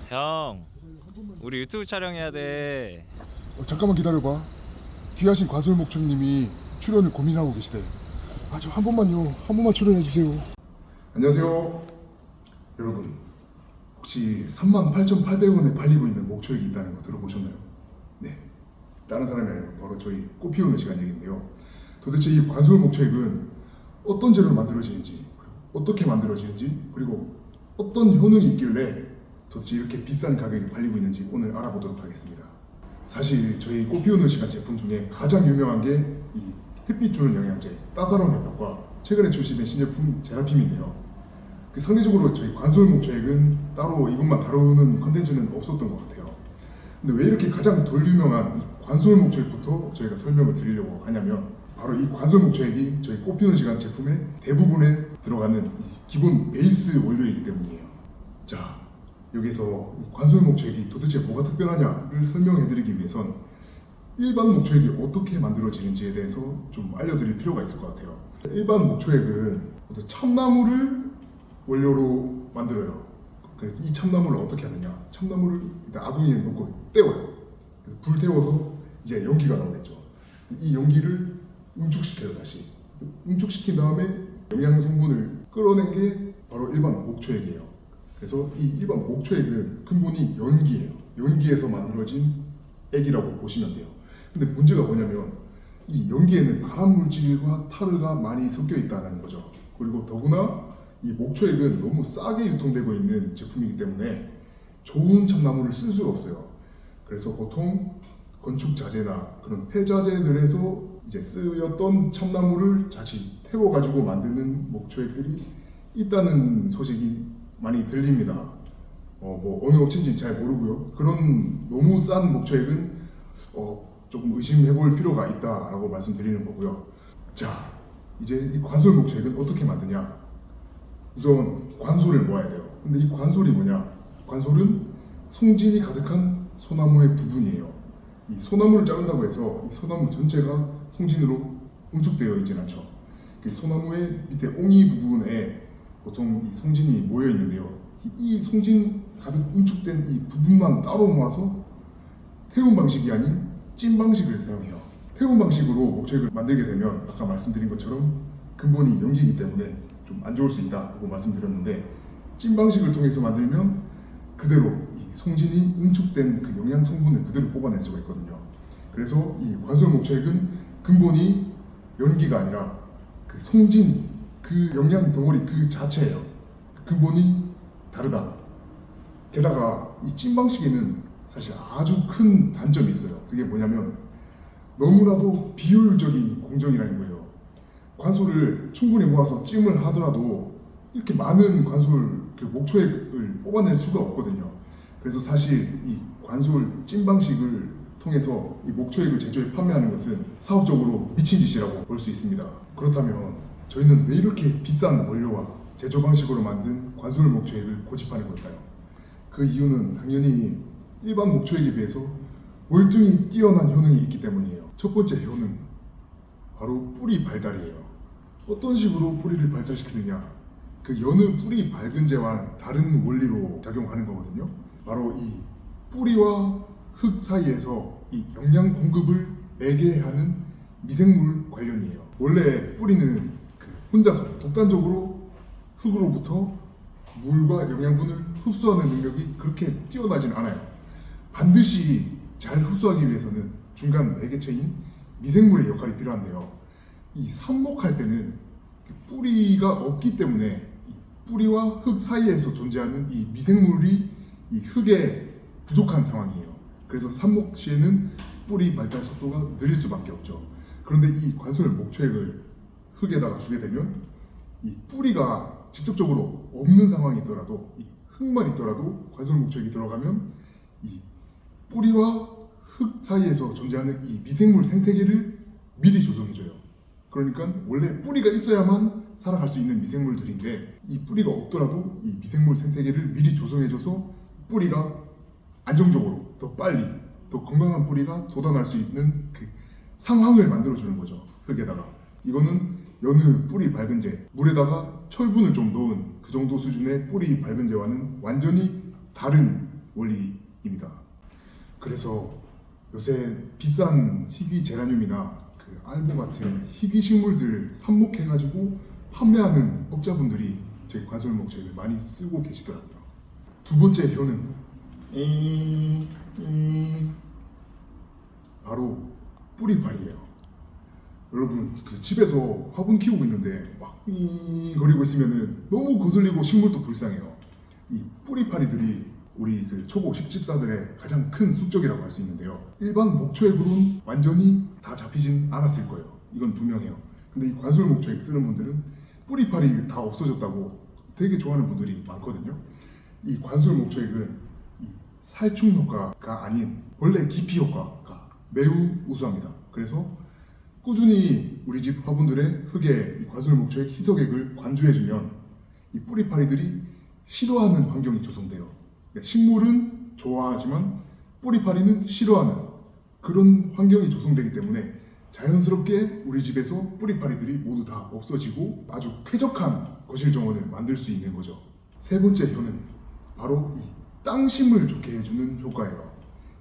형, 우리 유튜브 촬영해야 돼. 잠깐만 기다려봐. 귀하신 과술목청님이 출연을 고민하고 계시대. 저 한 번만 출연해주세요. 안녕하세요 여러분, 혹시 38,800원에 팔리고 있는 목초액이 있다는 거 들어보셨나요? 네, 다른 사람이 아니고 바로 저희 꽃 피우는 시간 얘기인데요. 도대체 이 관솔 목초액은 어떤 재료로 만들어지는지, 어떻게 만들어지는지, 그리고 어떤 효능이 있길래 도대체 이렇게 비싼 가격에 팔리고 있는지 오늘 알아보도록 하겠습니다. 사실 저희 꽃 피우는 시간 제품 중에 가장 유명한 게 이 햇빛 주는 영양제 따사로운 협력과 최근에 출시된 신제품 제라핌인데요. 상대적으로 저희 관솔 목초액은 따로 이것만 다루는 컨텐츠는 없었던 것 같아요. 근데 왜 이렇게 가장 덜 유명한 이 관솔 목초액부터 저희가 설명을 드리려고 하냐면, 바로 이 관솔 목초액이 저희 꽃 피우는 시간 제품의 대부분에 들어가는 기본 베이스 원료이기 때문이에요. 자, 여기서 이 관솔 목초액이 도대체 뭐가 특별하냐를 설명해드리기 위해선 일반 목초액이 어떻게 만들어지는지에 대해서 좀 알려드릴 필요가 있을 것 같아요. 일반 목초액은 참나무를 원료로 만들어요. 그래서 이 참나무를 어떻게 하느냐? 참나무를 일단 아궁이에 넣고 떼워요. 그래서 불 태워서 이제 연기가 나오겠죠. 이 연기를 응축시켜요. 다시 응축시킨 다음에 영양 성분을 끌어낸 게 바로 일반 목초액이에요. 그래서 이 일반 목초액은 근본이 연기예요. 연기에서 만들어진 액이라고 보시면 돼요. 근데 문제가 뭐냐면 이 연기에는 발암 물질과 타르가 많이 섞여 있다는 거죠. 그리고 더구나 이 목초액은 너무 싸게 유통되고 있는 제품이기 때문에 좋은 참나무를 쓸 수가 없어요. 그래서 보통 건축 자재나 그런 폐자재들에서 이제 쓰였던 참나무를 다시 태워가지고 만드는 목초액들이 있다는 소식이 많이 들립니다. 어느 업체인지는 잘 모르고요. 그런 너무 싼 목초액은 조금 의심해볼 필요가 있다라고 말씀드리는 거고요. 자, 이제 이 관솔 목초액은 어떻게 만드냐? 우선 관솔을 모아야 돼요. 근데 이 관솔이 뭐냐? 관솔은 송진이 가득한 소나무의 부분이에요. 이 소나무를 자른다고 해서 이 소나무 전체가 송진으로 응축되어 있진 않죠. 소나무의 밑에 옹이 부분에 보통 이 송진이 모여 있는데요. 이 송진 가득 응축된 이 부분만 따로 모아서 태운 방식이 아닌 찐 방식을 사용해요. 태운 방식으로 목초액을 만들게 되면 아까 말씀드린 것처럼 근본이 연기이기 때문에 좀 안 좋을 수 있다고 말씀드렸는데, 찐 방식을 통해서 만들면 그대로 이 송진이 응축된 그 영양 성분을 그대로 뽑아낼 수가 있거든요. 그래서 이 관솔 목초액은 근본이 연기가 아니라 그 송진, 그 영양 덩어리 그 자체예요. 근본이 다르다. 게다가 이 찐 방식에는 사실 아주 큰 단점이 있어요. 그게 뭐냐면 너무나도 비효율적인 공정이라는 거예요. 관솔을 충분히 모아서 찜을 하더라도 이렇게 많은 관솔 목초액을 뽑아낼 수가 없거든요. 그래서 사실 이 관솔 찜 방식을 통해서 이 목초액을 제조해 판매하는 것은 사업적으로 미친 짓이라고 볼 수 있습니다. 그렇다면 저희는 왜 이렇게 비싼 원료와 제조 방식으로 만든 관솔 목초액을 고집하는 걸까요? 그 이유는 당연히 일반 목초액에 비해서 월등히 뛰어난 효능이 있기 때문이에요. 첫 번째 효능, 바로 뿌리 발달이에요. 어떤 식으로 뿌리를 발달시키느냐? 그 여느 뿌리 발근제와 다른 원리로 작용하는 거거든요. 바로 이 뿌리와 흙 사이에서 이 영양 공급을 매개하는 미생물 관련이에요. 원래 뿌리는 혼자서 독단적으로 흙으로부터 물과 영양분을 흡수하는 능력이 그렇게 뛰어나진 않아요. 반드시 잘 흡수하기 위해서는 중간 매개체인 미생물의 역할이 필요한데요. 이 삽목할 때는 뿌리가 없기 때문에 이 뿌리와 흙 사이에서 존재하는 이 미생물이 이 흙에 부족한 상황이에요. 그래서 삽목 시에는 뿌리 발달 속도가 느릴 수밖에 없죠. 그런데 이 관솔 목초액을 흙에다가 주게 되면 이 뿌리가 직접적으로 없는 상황이 있더라도, 이 흙만 있더라도 관솔 목초액이 들어가면 이 뿌리와 흙 사이에서 존재하는 이 미생물 생태계를 미리 조성해줘요. 그러니까 원래 뿌리가 있어야만 살아갈 수 있는 미생물들인데, 이 뿌리가 없더라도 이 미생물 생태계를 미리 조성해줘서 뿌리가 안정적으로 더 빨리 더 건강한 뿌리가 돋아날 수 있는 그 상황을 만들어주는 거죠. 흙에다가. 이거는 여느 뿌리 밝은제, 물에다가 철분을 좀 넣은 그 정도 수준의 뿌리 밝은제와는 완전히 다른 원리입니다. 그래서 요새 비싼 희귀 제라늄이나 그 알보 같은 희귀 식물들 삽목해가지고 판매하는 업자분들이 저희 관솔목초액을 많이 쓰고 계시더라고요. 두 번째 효는 바로 뿌리파리예요. 여러분 그 집에서 화분 키우고 있는데 막 거리고 있으면은 너무 거슬리고 식물도 불쌍해요. 이 뿌리파리들이 우리 그 초보 식집사들의 가장 큰 숙적이라고 할 수 있는데요. 일반 목초액으로는 완전히 다 잡히진 않았을 거예요. 이건 분명해요. 근데 이 관솔 목초액 쓰는 분들은 뿌리파리 다 없어졌다고 되게 좋아하는 분들이 많거든요. 이 관솔 목초액은 이 살충 효과가 아닌 벌레 기피 효과가 매우 우수합니다. 그래서 꾸준히 우리 집 화분들의 흙에 이 관솔 목초액 희석액을 관주해주면 이 뿌리파리들이 싫어하는 환경이 조성돼요. 식물은 좋아하지만 뿌리파리는 싫어하는 그런 환경이 조성되기 때문에 자연스럽게 우리 집에서 뿌리파리들이 모두 다 없어지고 아주 쾌적한 거실 정원을 만들 수 있는 거죠. 세 번째 효는 바로 이 땅심을 좋게 해주는 효과예요.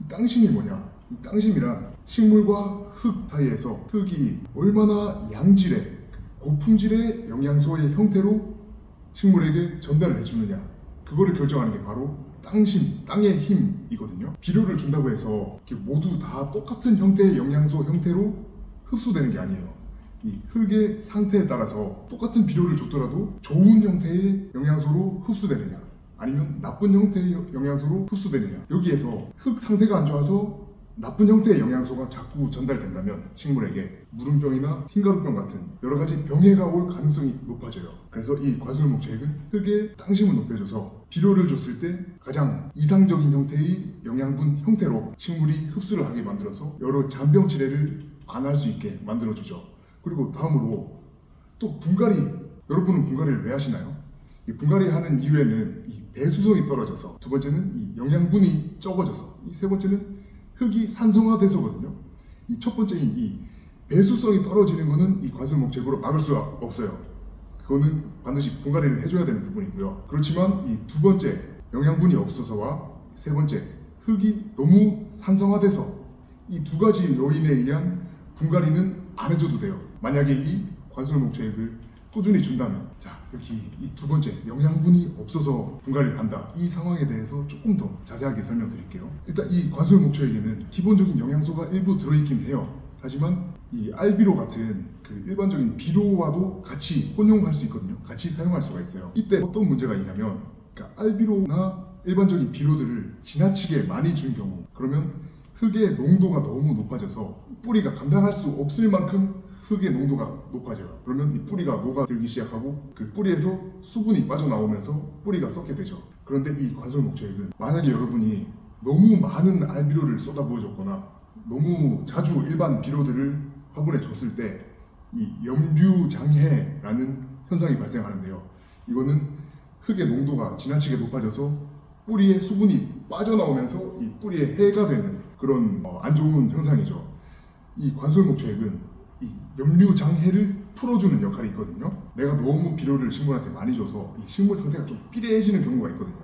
이 땅심이 뭐냐? 이 땅심이란 식물과 흙 사이에서 흙이 얼마나 양질의 고품질의 영양소의 형태로 식물에게 전달을 해주느냐, 그거를 결정하는 게 바로 땅심, 땅의 힘이거든요. 비료를 준다고 해서 모두 다 똑같은 형태의 영양소 형태로 흡수되는 게 아니에요. 이 흙의 상태에 따라서 똑같은 비료를 줬더라도 좋은 형태의 영양소로 흡수되느냐 아니면 나쁜 형태의 영양소로 흡수되느냐, 여기에서 흙 상태가 안 좋아서 나쁜 형태의 영양소가 자꾸 전달된다면 식물에게 무름병이나 흰가루병 같은 여러 가지 병해가 올 가능성이 높아져요. 그래서 이 관솔목초액은 흙의 땅심을 높여줘서 비료를 줬을 때 가장 이상적인 형태의 영양분 형태로 식물이 흡수를 하게 만들어서 여러 잔병 치레를 안 할 수 있게 만들어주죠. 그리고 다음으로 또 분갈이, 여러분은 분갈이를 왜 하시나요? 이 분갈이 하는 이유에는 이 배수성이 떨어져서, 두 번째는 이 영양분이 적어져서, 이 세 번째는 흙이 산성화돼서거든요. 이 첫 번째인 이 배수성이 떨어지는 것은 이 관솔목초액으로 막을 수가 없어요. 그거는 반드시 분갈이를 해줘야 되는 부분이고요. 그렇지만 이 두 번째 영양분이 없어서와 세 번째 흙이 너무 산성화돼서 이 두 가지 요인에 의한 분갈이는 안 해줘도 돼요. 만약에 이 관솔목초액을 꾸준히 준다면, 자 여기 이 두 번째 영양분이 없어서 분갈이를 한다, 이 상황에 대해서 조금 더 자세하게 설명드릴게요. 일단 이 관솔목초액에는 기본적인 영양소가 일부 들어있긴 해요. 하지만 이 알비로 같은 그 일반적인 비료와도 같이 혼용할 수 있거든요. 같이 사용할 수가 있어요. 이때 어떤 문제가 있냐면, 그러니까 알비로나 일반적인 비료들을 지나치게 많이 준 경우, 그러면 흙의 농도가 너무 높아져서 뿌리가 감당할 수 없을 만큼 흙의 농도가 높아져요. 그러면 이 뿌리가 녹아들기 시작하고 그 뿌리에서 수분이 빠져나오면서 뿌리가 썩게 되죠. 그런데 이 관솔목초액은 만약에 여러분이 너무 많은 알비료를 쏟아부어줬거나 너무 자주 일반 비료들을 화분에 줬을 때 이 염류장해라는 현상이 발생하는데요. 이거는 흙의 농도가 지나치게 높아져서 뿌리에 수분이 빠져나오면서 이 뿌리에 해가 되는 그런 안 좋은 현상이죠. 이 관솔목초액은 이 염류장해를 풀어주는 역할이 있거든요. 내가 너무 비료를 식물한테 많이 줘서 이 식물 상태가 좀 삐래해지는 경우가 있거든요.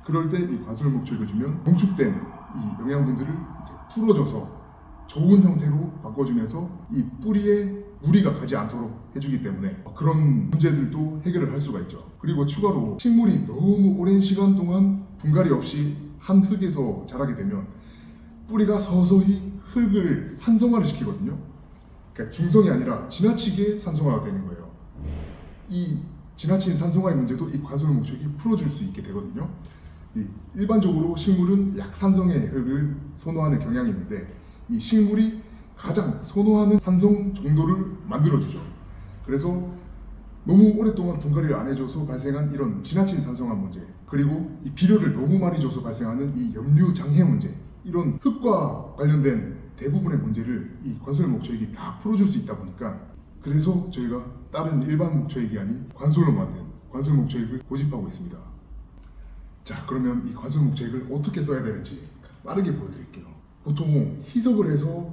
그럴 때 이 관솔목초액을 주면 농축된 이 영양분들을 이제 풀어줘서 좋은 형태로 바꿔주면서 이 뿌리에 무리가 가지 않도록 해주기 때문에 그런 문제들도 해결을 할 수가 있죠. 그리고 추가로 식물이 너무 오랜 시간 동안 분갈이 없이 한 흙에서 자라게 되면 뿌리가 서서히 흙을 산성화를 시키거든요. 그러니까 중성이 아니라 지나치게 산성화가 되는 거예요. 이 지나친 산성화의 문제도 이 관솔목초액이 풀어줄 수 있게 되거든요. 일반적으로 식물은 약산성의 흙을 선호하는 경향이 있는데, 이 식물이 가장 선호하는 산성 정도를 만들어주죠. 그래서 너무 오랫동안 분갈이를 안 해줘서 발생한 이런 지나친 산성화 문제, 그리고 이 비료를 너무 많이 줘서 발생하는 이 염류장해 문제, 이런 흙과 관련된 대부분의 문제를 이 관솔목초액이 다 풀어줄 수 있다 보니까, 그래서 저희가 다른 일반 목초액이 아닌 관솔로 만든 관솔목초액을 고집하고 있습니다. 자, 그러면 이 관솔목초액을 어떻게 써야 되는지 빠르게 보여드릴게요. 보통 희석을 해서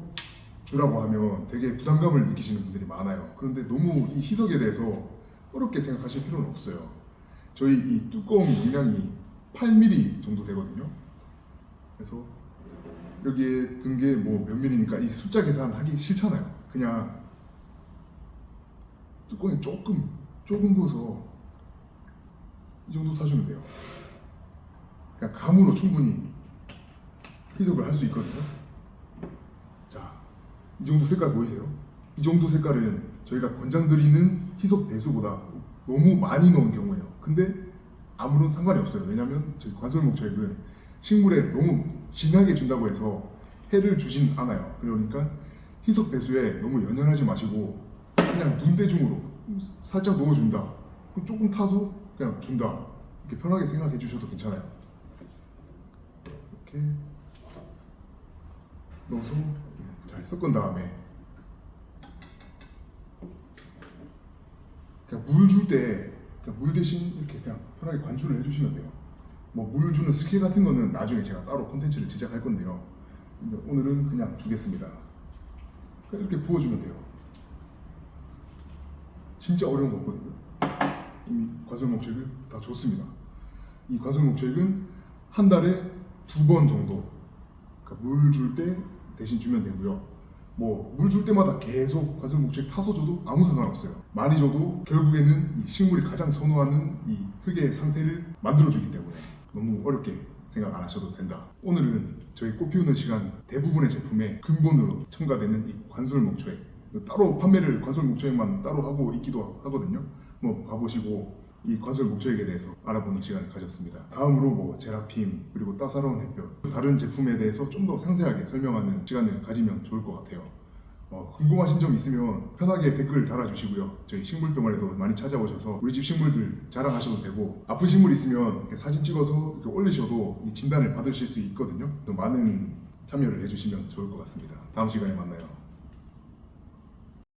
주라고 하면 되게 부담감을 느끼시는 분들이 많아요. 그런데 너무 이 희석에 대해서 어렵게 생각하실 필요는 없어요. 저희 이 뚜껑 용량이 8mm 정도 되거든요. 그래서 이 8mm의 뚜껑을 그래서 여기에 든 게 뭐 몇 밀리니까 이 숫자 계산하기 싫잖아요. 그냥 뚜껑에 조금 부어서 이 정도 타주면 돼요. 그냥 감으로 충분히 희석을 할 수 있거든요. 자, 이 정도 색깔 보이세요? 이 정도 색깔은 저희가 권장드리는 희석 배수보다 너무 많이 넣은 경우예요. 근데 아무런 상관이 없어요. 왜냐면 저희 관솔목초액은 식물에 너무 진하게 준다고 해서 해를 주진 않아요. 그러니까 희석 배수에 너무 연연하지 마시고 그냥 눈대중으로 살짝 넣어준다. 그럼 조금 타서 그냥 준다. 이렇게 편하게 생각해 주셔도 괜찮아요. 이렇게 넣어서 잘 섞은 다음에 그냥 물 줄 때 그냥 물 대신 이렇게 그냥 편하게 관주를 해주시면 돼요. 뭐 물 주는 스킬 같은 거는 나중에 제가 따로 콘텐츠를 제작할 건데요. 근데 오늘은 그냥 주겠습니다. 그냥 이렇게 부어주면 돼요. 진짜 어려운 거 없거든요. 이미 관솔목초액을 다 줬습니다. 이 관솔목초액은 한 달에 2번 정도 그러니까 물 줄 때 대신 주면 되고요. 뭐 물 줄 때마다 계속 관솔목초액 타서 줘도 아무 상관없어요. 많이 줘도 결국에는 이 식물이 가장 선호하는 이 흙의 상태를 만들어주기 때문에 너무 어렵게 생각 안 하셔도 된다. 오늘은 저희 꽃 피우는 시간 대부분의 제품에 근본으로 첨가되는 이 관솔목초액 따로 판매를 관솔목초액만 따로 하고 있기도 하거든요. 뭐 가보시고 이 관솔목초액에 대해서 알아보는 시간을 가졌습니다. 다음으로 뭐 제라핌 그리고 따사로운 햇볕 다른 제품에 대해서 좀 더 상세하게 설명하는 시간을 가지면 좋을 것 같아요. 궁금하신 점 있으면 편하게 댓글 달아주시고요. 저희 식물병원에도 많이 찾아오셔서 우리 집 식물들 자랑하셔도 되고 아픈 식물 있으면 이렇게 사진 찍어서 이렇게 올리셔도 이 진단을 받으실 수 있거든요. 많은 참여를 해주시면 좋을 것 같습니다. 다음 시간에 만나요.